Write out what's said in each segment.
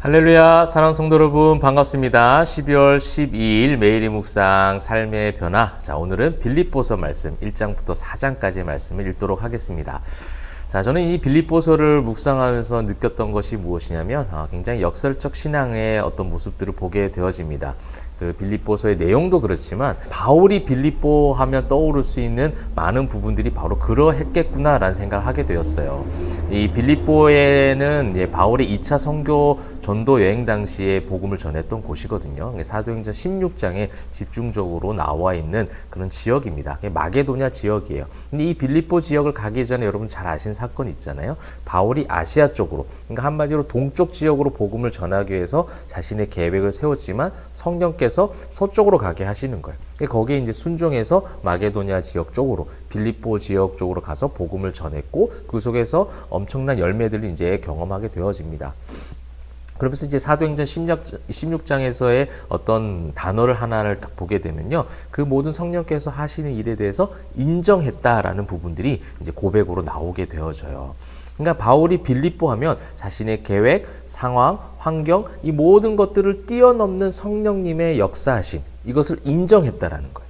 할렐루야, 사랑하는 성도 여러분 반갑습니다. 12월 12일 매일의 묵상 삶의 변화. 자, 오늘은 빌립보서 말씀 1장부터 4장까지의 말씀을 읽도록 하겠습니다. 자, 저는 이 빌립보서를 묵상하면서 느꼈던 것이 무엇이냐면 굉장히 역설적 신앙의 어떤 모습들을 보게 되어집니다. 그 빌립보서의 내용도 그렇지만 바울이 빌립보 하면 떠오를 수 있는 많은 부분들이 바로 그러했겠구나라는 생각을 하게 되었어요. 이 빌립보에는 바울의 2차 선교 전도 여행 당시에 복음을 전했던 곳이거든요. 사도행전 16장에 집중적으로 나와 있는 그런 지역입니다. 마게도냐 지역이에요. 근데 이 빌립보 지역을 가기 전에 여러분 잘 아신 사건 있잖아요. 바울이 아시아 쪽으로, 그러니까 한마디로 동쪽 지역으로 복음을 전하기 위해서 자신의 계획을 세웠지만 성령께서 서쪽으로 가게 하시는 거예요. 거기에 이제 순종해서 마게도냐 지역 쪽으로, 빌립보 지역 쪽으로 가서 복음을 전했고 그 속에서 엄청난 열매들을 이제 경험하게 되어집니다. 그러면서 이제 사도행전 16장에서의 어떤 단어를 하나를 딱 보게 되면요. 그 모든 성령께서 하시는 일에 대해서 인정했다라는 부분들이 이제 고백으로 나오게 되어져요. 그러니까 바울이 빌립보 하면 자신의 계획, 상황, 환경, 이 모든 것들을 뛰어넘는 성령님의 역사하심, 이것을 인정했다라는 거예요.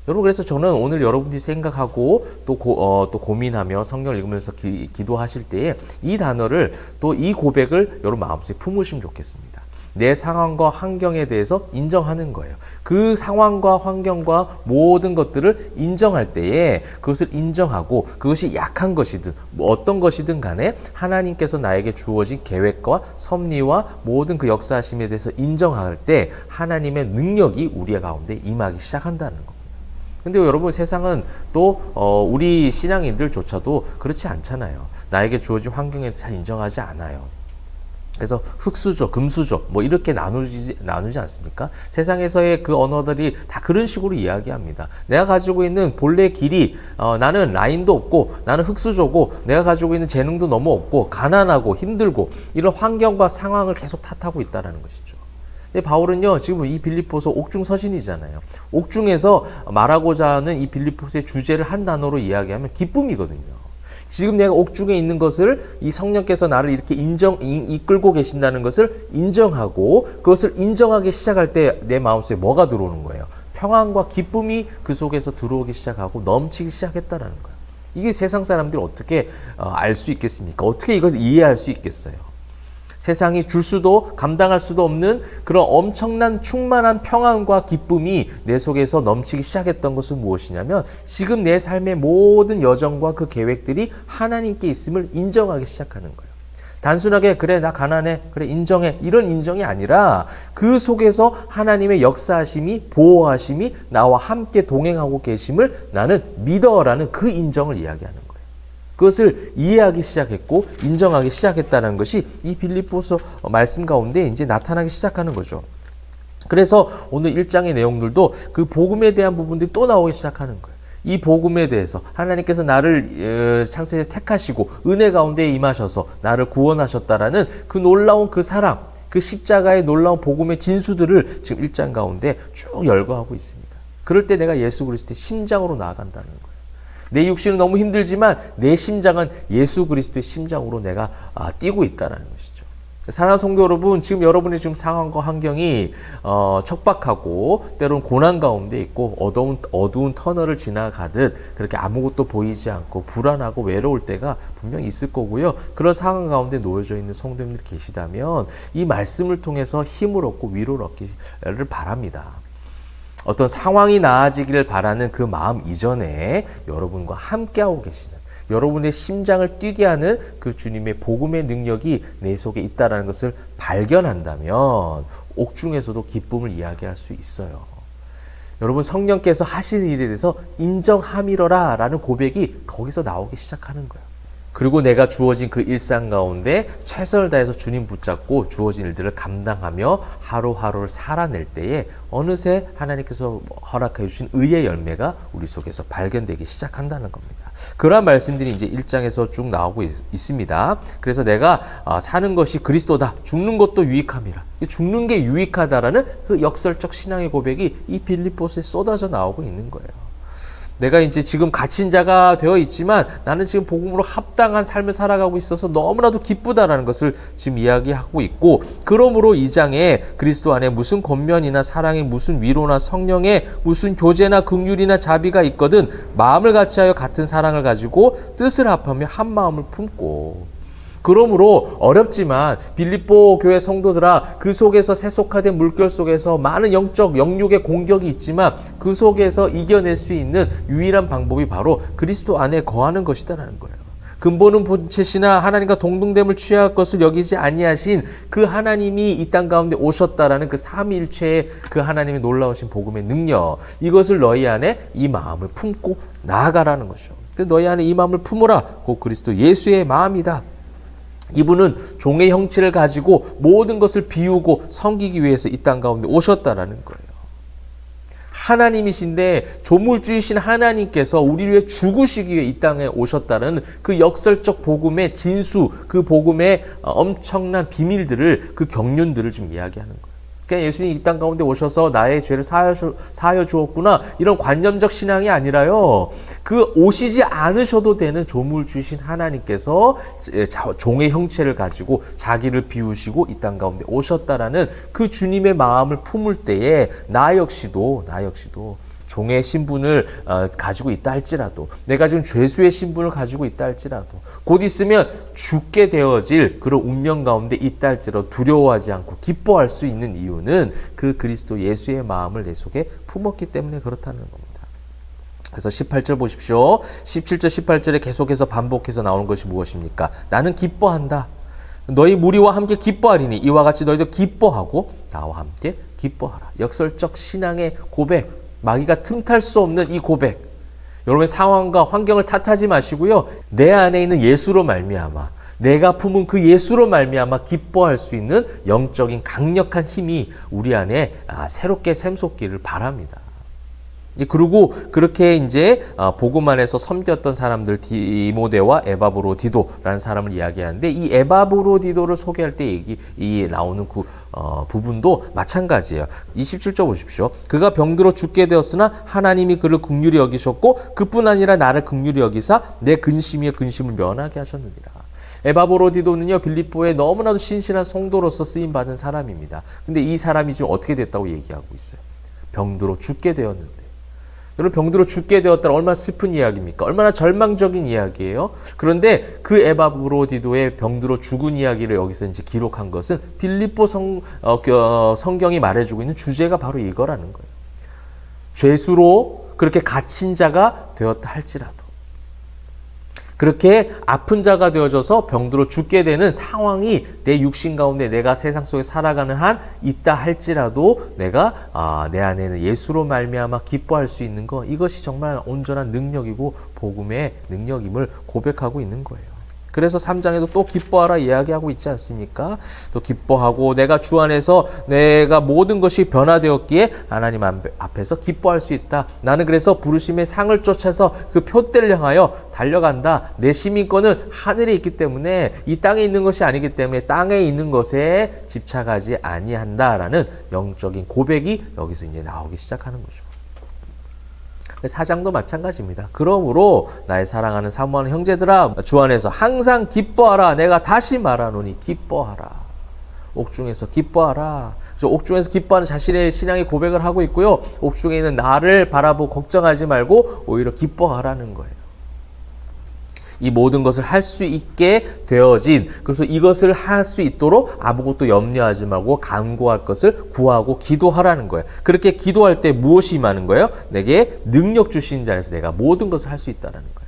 여러분, 그래서 저는 오늘 여러분들이 생각하고 또 고민하며 성경을 읽으면서 기도하실 때에 이 단어를, 또 이 고백을 여러분 마음속에 품으시면 좋겠습니다. 내 상황과 환경에 대해서 인정하는 거예요. 그 상황과 환경과 모든 것들을 인정할 때에 그것을 인정하고, 그것이 약한 것이든 어떤 것이든 간에 하나님께서 나에게 주어진 계획과 섭리와 모든 그 역사하심에 대해서 인정할 때 하나님의 능력이 우리 가운데 임하기 시작한다는 겁니다. 근데 여러분, 세상은 또 우리 신앙인들조차도 그렇지 않잖아요. 나에게 주어진 환경에 잘 인정하지 않아요. 그래서 흑수저, 금수저 이렇게 나누지 않습니까? 세상에서의 그 언어들이 다 그런 식으로 이야기합니다. 내가 가지고 있는 본래 길이, 나는 라인도 없고 나는 흑수저고 내가 가지고 있는 재능도 너무 없고 가난하고 힘들고, 이런 환경과 상황을 계속 탓하고 있다는 것이죠. 근데 바울은요, 지금 이 빌립보서 옥중 서신이잖아요. 옥중에서 말하고자 하는 이 빌립보서의 주제를 한 단어로 이야기하면 기쁨이거든요. 지금 내가 옥중에 있는 것을 이 성령께서 나를 이렇게 이끌고 계신다는 것을 인정하고, 그것을 인정하기 시작할 때 내 마음속에 뭐가 들어오는 거예요? 평안과 기쁨이 그 속에서 들어오기 시작하고 넘치기 시작했다는 거예요. 이게 세상 사람들이 어떻게 알 수 있겠습니까? 어떻게 이걸 이해할 수 있겠어요? 세상이 줄 수도 감당할 수도 없는 그런 엄청난 충만한 평안과 기쁨이 내 속에서 넘치기 시작했던 것은 무엇이냐면, 지금 내 삶의 모든 여정과 그 계획들이 하나님께 있음을 인정하기 시작하는 거예요. 단순하게 그래 나 가난해, 그래 인정해, 이런 인정이 아니라 그 속에서 하나님의 역사하심이, 보호하심이, 나와 함께 동행하고 계심을 나는 믿어라는 그 인정을 이야기하는 거예요. 그것을 이해하기 시작했고 인정하기 시작했다는 것이 이 빌립보서 말씀 가운데 이제 나타나기 시작하는 거죠. 그래서 오늘 1장의 내용들도 그 복음에 대한 부분들이 또 나오기 시작하는 거예요. 이 복음에 대해서 하나님께서 나를 창세기에 택하시고 은혜 가운데 임하셔서 나를 구원하셨다라는 그 놀라운 그 사랑, 그 십자가의 놀라운 복음의 진수들을 지금 1장 가운데 쭉 열거하고 있습니다. 그럴 때 내가 예수 그리스도의 심장으로 나아간다는 거예요. 내 육신은 너무 힘들지만 내 심장은 예수 그리스도의 심장으로 내가 뛰고 있다는 것이죠. 사랑하는 성도 여러분, 지금 여러분의 지금 상황과 환경이 척박하고 때로는 고난 가운데 있고 어두운 터널을 지나가듯 그렇게 아무것도 보이지 않고 불안하고 외로울 때가 분명히 있을 거고요. 그런 상황 가운데 놓여져 있는 성도님들이 계시다면 이 말씀을 통해서 힘을 얻고 위로를 얻기를 바랍니다. 어떤 상황이 나아지기를 바라는 그 마음 이전에 여러분과 함께하고 계시는, 여러분의 심장을 뛰게 하는 그 주님의 복음의 능력이 내 속에 있다는 것을 발견한다면 옥중에서도 기쁨을 이야기할 수 있어요. 여러분, 성령께서 하시는 일에 대해서 인정함이러라 라는 고백이 거기서 나오기 시작하는 거예요. 그리고 내가 주어진 그 일상 가운데 최선을 다해서 주님 붙잡고 주어진 일들을 감당하며 하루하루를 살아낼 때에 어느새 하나님께서 허락해 주신 의의 열매가 우리 속에서 발견되기 시작한다는 겁니다. 그러한 말씀들이 이제 1장에서 쭉 나오고 있습니다. 그래서 내가 사는 것이 그리스도다, 죽는 것도 유익함이라. 죽는 게 유익하다라는 그 역설적 신앙의 고백이 이 빌립보서에 쏟아져 나오고 있는 거예요. 내가 이제 지금 갇힌 자가 되어 있지만 나는 지금 복음으로 합당한 삶을 살아가고 있어서 너무나도 기쁘다라는 것을 지금 이야기하고 있고, 그러므로 이 장에 그리스도 안에 무슨 권면이나 사랑의 무슨 위로나 성령의 무슨 교제나 긍휼이나 자비가 있거든 마음을 같이하여 같은 사랑을 가지고 뜻을 합하며 한 마음을 품고. 그러므로 어렵지만 빌립보 교회 성도들아, 그 속에서 세속화된 물결 속에서 많은 영적 영육의 공격이 있지만 그 속에서 이겨낼 수 있는 유일한 방법이 바로 그리스도 안에 거하는 것이다라는 거예요. 근본은 본체시나 하나님과 동등됨을 취할 것을 여기지 아니하신 그 하나님이 이 땅 가운데 오셨다라는 그 삼위일체의 그 하나님의 놀라우신 복음의 능력, 이것을 너희 안에 이 마음을 품고 나아가라는 것이죠. 너희 안에 이 마음을 품으라. 곧 그리스도 예수의 마음이다. 이분은 종의 형체를 가지고 모든 것을 비우고 섬기기 위해서 이 땅 가운데 오셨다라는 거예요. 하나님이신데 조물주이신 하나님께서 우리를 위해 죽으시기 위해 이 땅에 오셨다는 그 역설적 복음의 진수, 그 복음의 엄청난 비밀들을, 그 경륜들을 좀 이야기하는 거예요. 그냥 예수님이 이 땅 가운데 오셔서 나의 죄를 사하여 주었구나, 이런 관념적 신앙이 아니라요, 그 오시지 않으셔도 되는 조물주신 하나님께서 종의 형체를 가지고 자기를 비우시고 이 땅 가운데 오셨다라는 그 주님의 마음을 품을 때에 나 역시도 종의 신분을 가지고 있다 할지라도, 내가 지금 죄수의 신분을 가지고 있다 할지라도, 곧 있으면 죽게 되어질 그런 운명 가운데 있다 할지라도 두려워하지 않고 기뻐할 수 있는 이유는 그 그리스도 예수의 마음을 내 속에 품었기 때문에 그렇다는 겁니다. 그래서 18절 보십시오. 17절 18절에 계속해서 반복해서 나오는 것이 무엇입니까? 나는 기뻐한다. 너희 무리와 함께 기뻐하리니 이와 같이 너희도 기뻐하고 나와 함께 기뻐하라. 역설적 신앙의 고백, 마귀가 틈탈 수 없는 이 고백. 여러분의 상황과 환경을 탓하지 마시고요, 내 안에 있는 예수로 말미암아, 내가 품은 그 예수로 말미암아 기뻐할 수 있는 영적인 강력한 힘이 우리 안에 새롭게 샘솟기를 바랍니다. 그리고 그렇게 이제 복음 안에서 섬겼던 사람들, 디모데와 에바브로디도라는 사람을 이야기하는데, 이 에바브로디도를 소개할 때 이 나오는 그 부분도 마찬가지예요. 27절 보십시오. 그가 병들어 죽게 되었으나 하나님이 그를 긍휼히 여기셨고 그뿐 아니라 나를 긍휼히 여기사 내 근심의 근심을 면하게 하셨느니라. 에바브로디도는요, 빌립보에 너무나도 신실한 성도로서 쓰임받은 사람입니다. 근데 이 사람이 지금 어떻게 됐다고 얘기하고 있어요? 병들어 죽게 되었는데. 여러분, 병들어 죽게 되었다는 얼마나 슬픈 이야기입니까? 얼마나 절망적인 이야기예요? 그런데 그 에바브로디도의 병들어 죽은 이야기를 여기서 이제 기록한 것은 빌립보 성경이 말해주고 있는 주제가 바로 이거라는 거예요. 죄수로 그렇게 갇힌 자가 되었다 할지라도, 그렇게 아픈 자가 되어져서 병들어 죽게 되는 상황이 내 육신 가운데 내가 세상 속에 살아가는 한 있다 할지라도 내가 내 안에는 예수로 말미암아 기뻐할 수 있는 것, 이것이 정말 온전한 능력이고 복음의 능력임을 고백하고 있는 거예요. 그래서 3장에도 또 기뻐하라 이야기하고 있지 않습니까? 또 기뻐하고 내가 주 안에서 내가 모든 것이 변화되었기에 하나님 앞에서 기뻐할 수 있다. 나는 그래서 부르심의 상을 쫓아서 그 표대를 향하여 달려간다. 내 시민권은 하늘에 있기 때문에 이 땅에 있는 것이 아니기 때문에 땅에 있는 것에 집착하지 아니한다라는 영적인 고백이 여기서 이제 나오기 시작하는 거죠. 사장도 마찬가지입니다. 그러므로 나의 사랑하는 사모하는 형제들아, 주 안에서 항상 기뻐하라. 내가 다시 말하노니 기뻐하라. 옥중에서 기뻐하라. 그래서 옥중에서 기뻐하는 자신의 신앙의 고백을 하고 있고요, 옥중에 있는 나를 바라보고 걱정하지 말고 오히려 기뻐하라는 거예요. 이 모든 것을 할 수 있게 되어진, 그래서 이것을 할 수 있도록 아무것도 염려하지 말고 간구할 것을 구하고 기도하라는 거예요. 그렇게 기도할 때 무엇이 임하는 거예요? 내게 능력 주신 자에서 내가 모든 것을 할 수 있다는 거예요.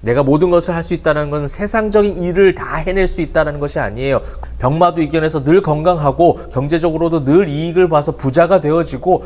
내가 모든 것을 할 수 있다는 것은 세상적인 일을 다 해낼 수 있다는 것이 아니에요. 병마도 이겨내서 늘 건강하고 경제적으로도 늘 이익을 봐서 부자가 되어지고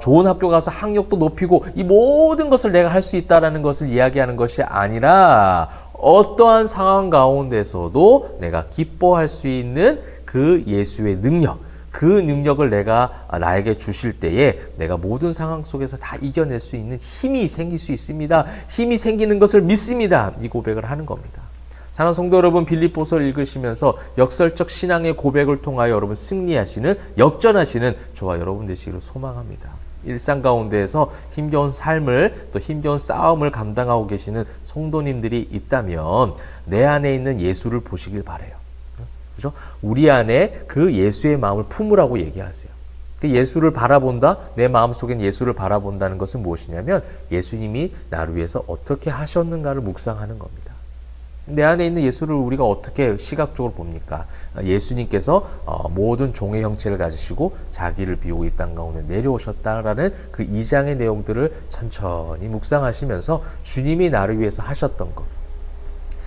좋은 학교 가서 학력도 높이고, 이 모든 것을 내가 할 수 있다는 것을 이야기하는 것이 아니라 어떠한 상황 가운데서도 내가 기뻐할 수 있는 그 예수의 능력, 그 능력을 내가 나에게 주실 때에 내가 모든 상황 속에서 다 이겨낼 수 있는 힘이 생길 수 있습니다. 힘이 생기는 것을 믿습니다. 이 고백을 하는 겁니다. 사랑하는 성도 여러분, 빌립보서를 읽으시면서 역설적 신앙의 고백을 통하여 여러분 승리하시는, 역전하시는 저와 여러분 되시기를 소망합니다. 일상 가운데에서 힘겨운 삶을 또 힘겨운 싸움을 감당하고 계시는 성도님들이 있다면 내 안에 있는 예수를 보시길 바라요. 그죠? 우리 안에 그 예수의 마음을 품으라고 얘기하세요. 그 예수를 바라본다, 내 마음속엔 예수를 바라본다는 것은 무엇이냐면 예수님이 나를 위해서 어떻게 하셨는가를 묵상하는 겁니다. 내 안에 있는 예수를 우리가 어떻게 시각적으로 봅니까? 예수님께서 모든 종의 형체를 가지시고 자기를 비우고 이 땅 가운데 내려오셨다라는 그 2장의 내용들을 천천히 묵상하시면서 주님이 나를 위해서 하셨던 것,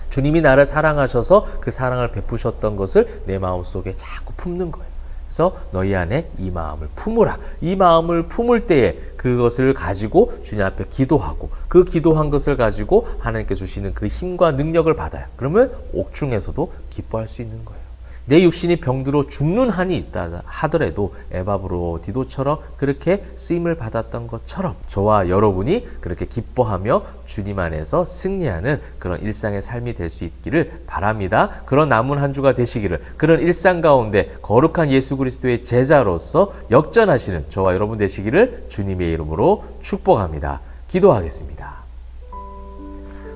주님이 나를 사랑하셔서 그 사랑을 베푸셨던 것을 내 마음속에 자꾸 품는 거예요. 그래서 너희 안에 이 마음을 품으라. 이 마음을 품을 때에 그것을 가지고 주님 앞에 기도하고 그 기도한 것을 가지고 하나님께 주시는 그 힘과 능력을 받아요. 그러면 옥중에서도 기뻐할 수 있는 거예요. 내 육신이 병들어 죽는 한이 있다 하더라도 에바브로디도처럼 그렇게 쓰임을 받았던 것처럼 저와 여러분이 그렇게 기뻐하며 주님 안에서 승리하는 그런 일상의 삶이 될 수 있기를 바랍니다. 그런 남은 한 주가 되시기를, 그런 일상 가운데 거룩한 예수 그리스도의 제자로서 역전하시는 저와 여러분 되시기를 주님의 이름으로 축복합니다. 기도하겠습니다.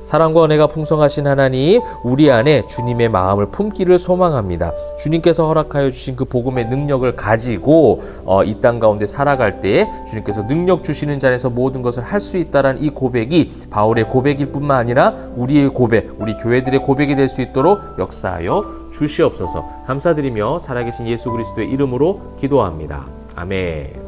사랑과 은혜가 풍성하신 하나님, 우리 안에 주님의 마음을 품기를 소망합니다. 주님께서 허락하여 주신 그 복음의 능력을 가지고 이 땅 가운데 살아갈 때에 주님께서 능력 주시는 자리에서 모든 것을 할 수 있다는 이 고백이 바울의 고백일 뿐만 아니라 우리의 고백, 우리 교회들의 고백이 될 수 있도록 역사하여 주시옵소서. 감사드리며 살아계신 예수 그리스도의 이름으로 기도합니다. 아멘.